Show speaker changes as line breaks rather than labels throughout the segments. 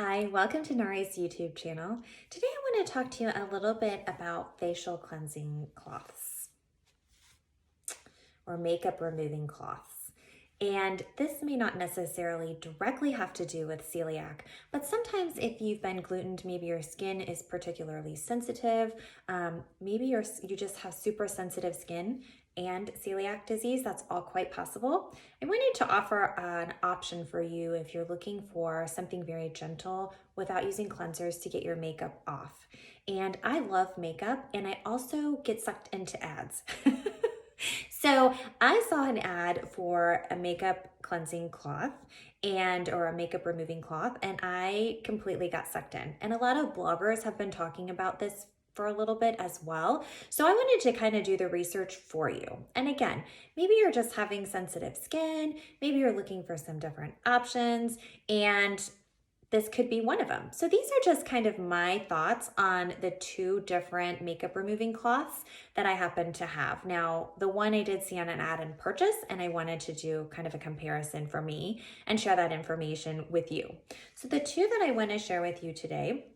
Hi, welcome to Nari's YouTube channel. Today I want to talk to you a little bit about facial cleansing cloths or makeup removing cloths. And this may not necessarily directly have to do with celiac, but sometimes if you've been glutened, maybe your skin is particularly sensitive, maybe you just have super sensitive skin and celiac disease. That's all quite possible. I wanted to offer an option for you if you're looking for something very gentle without using cleansers to get your makeup off. And I love makeup, and I also get sucked into ads. So I saw an ad for a makeup cleansing cloth or a makeup removing cloth, and I completely got sucked in. And a lot of bloggers have been talking about this for a little bit as well. So I wanted to kind of do the research for you. And again, maybe you're just having sensitive skin, maybe you're looking for some different options, and this could be one of them. So these are just kind of my thoughts on the two different makeup removing cloths that I happen to have. Now, the one I did see on an ad and purchase, and I wanted to do kind of a comparison for me and share that information with you. So the two that I want to share with you today,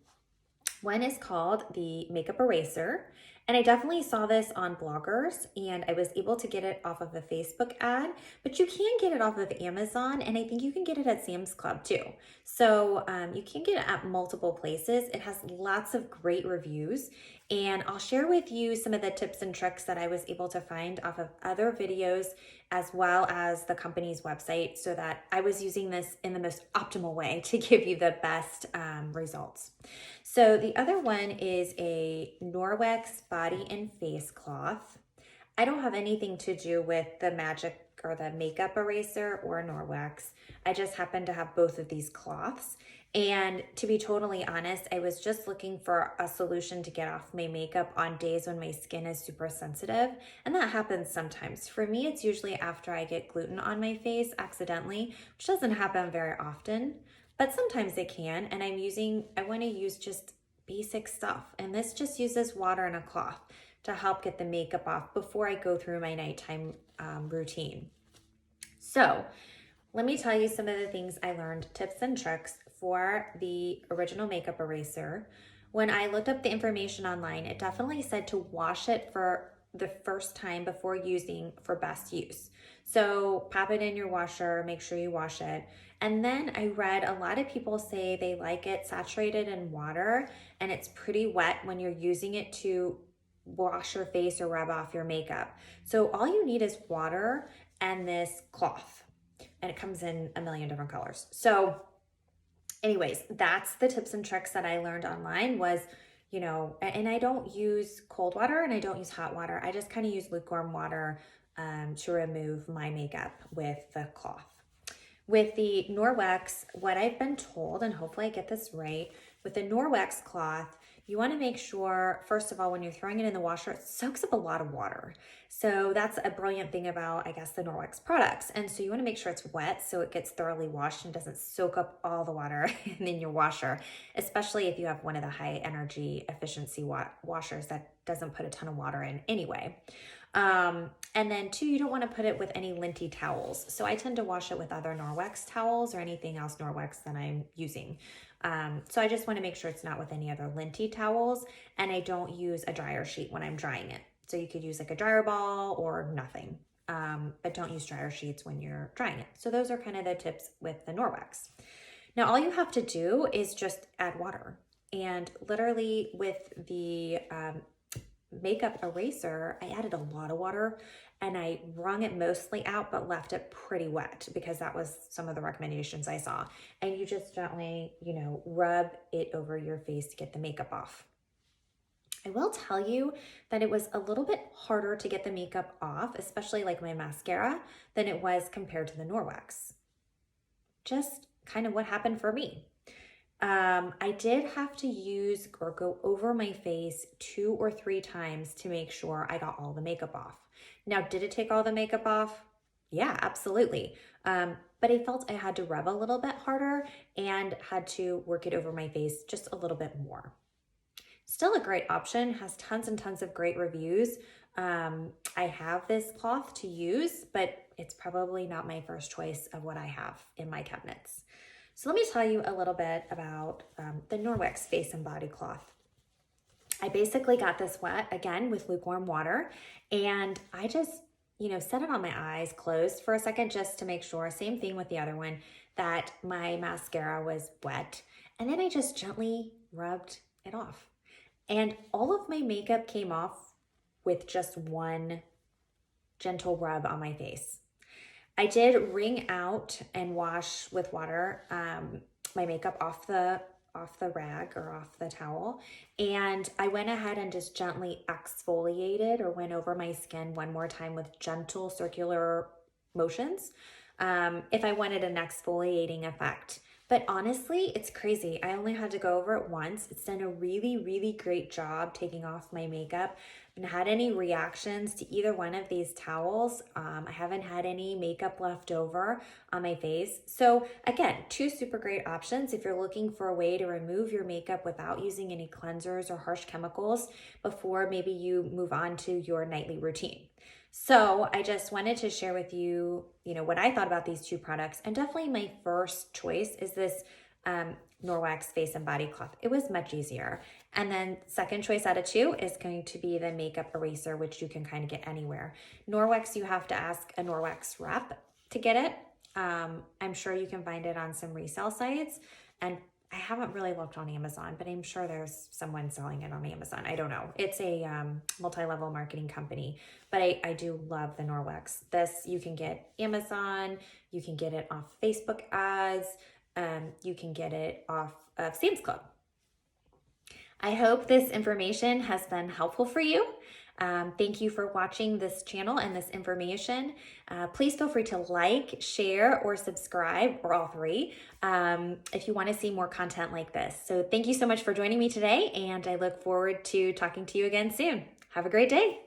one is called the Makeup Eraser, and I definitely saw this on bloggers, and I was able to get it off of a Facebook ad, but you can get it off of Amazon, and I think you can get it at Sam's Club too. So you can get it at multiple places. It has lots of great reviews, and I'll share with you some of the tips and tricks that I was able to find off of other videos as well as the company's website, so that I was using this in the most optimal way to give you the best results. So the other one is a Norwex Body and Face Cloth. I don't have anything to do with the magic or the makeup eraser or Norwex. I just happen to have both of these cloths. And to be totally honest, I was just looking for a solution to get off my makeup on days when my skin is super sensitive. And that happens sometimes. For me, it's usually after I get gluten on my face accidentally, which doesn't happen very often, but sometimes it can. And I want to use just basic stuff. And this just uses water and a cloth to help get the makeup off before I go through my nighttime routine. So let me tell you some of the things I learned, tips and tricks for the original makeup eraser. When I looked up the information online, it definitely said to wash it for the first time before using for best use. So pop it in your washer, make sure you wash it. And then I read a lot of people say they like it saturated in water and it's pretty wet when you're using it to wash your face or rub off your makeup. So all you need is water and this cloth, and it comes in a million different colors. So anyways, that's the tips and tricks that I learned online was, and I don't use cold water and I don't use hot water. I just kind of use lukewarm water to remove my makeup with the cloth. With the Norwex, what I've been told, and hopefully I get this right, with the Norwex cloth, you want to make sure, first of all, when you're throwing it in the washer, it soaks up a lot of water. So that's a brilliant thing about, I guess, the Norwex products. And so you want to make sure it's wet so it gets thoroughly washed and doesn't soak up all the water in your washer, especially if you have one of the high energy efficiency washers that doesn't put a ton of water in anyway. And then two, you don't want to put it with any linty towels. So I tend to wash it with other Norwex towels or anything else Norwex that I'm using. So I just want to make sure it's not with any other linty towels, and I don't use a dryer sheet when I'm drying it. So you could use like a dryer ball or nothing, but don't use dryer sheets when you're drying it. So those are kind of the tips with the Norwex. Now, all you have to do is just add water, and literally with the makeup eraser, I added a lot of water and I wrung it mostly out, but left it pretty wet because that was some of the recommendations I saw. And you just gently, rub it over your face to get the makeup off. I will tell you that it was a little bit harder to get the makeup off, especially like my mascara, than it was compared to the Norwex. Just kind of what happened for me. I did have to use or go over my face 2 or 3 times to make sure I got all the makeup off. Now, did it take all the makeup off? Yeah, absolutely. But I felt I had to rub a little bit harder and had to work it over my face just a little bit more. Still a great option, has tons and tons of great reviews. I have this cloth to use, but it's probably not my first choice of what I have in my cabinets. So let me tell you a little bit about the Norwex Face and Body Cloth. I basically got this wet, again, with lukewarm water, and I just, set it on my eyes closed for a second just to make sure, same thing with the other one, that my mascara was wet. And then I just gently rubbed it off. And all of my makeup came off with just one gentle rub on my face. I did wring out and wash with water my makeup off the rag or off the towel, and I went ahead and just gently exfoliated or went over my skin one more time with gentle circular motions if I wanted an exfoliating effect. But honestly, it's crazy. I only had to go over it once. It's done a really, really great job taking off my makeup. I haven't had any reactions to either one of these towels. I haven't had any makeup left over on my face. So again, two super great options if you're looking for a way to remove your makeup without using any cleansers or harsh chemicals before maybe you move on to your nightly routine. So I just wanted to share with you, what I thought about these two products. And definitely my first choice is this Norwex Face and Body Cloth. It was much easier. And then second choice out of two is going to be the makeup eraser, which you can kind of get anywhere. Norwex, you have to ask a Norwex rep to get it. I'm sure you can find it on some resale sites. And I haven't really looked on Amazon, but I'm sure there's someone selling it on Amazon. I don't know. It's a multi-level marketing company, but I do love the Norwex. This you can get Amazon, you can get it off Facebook ads, you can get it off of Sam's Club. I hope this information has been helpful for you. Thank you for watching this channel and this information. Please feel free to like, share, or subscribe, or all three, if you want to see more content like this. So thank you so much for joining me today, and I look forward to talking to you again soon. Have a great day.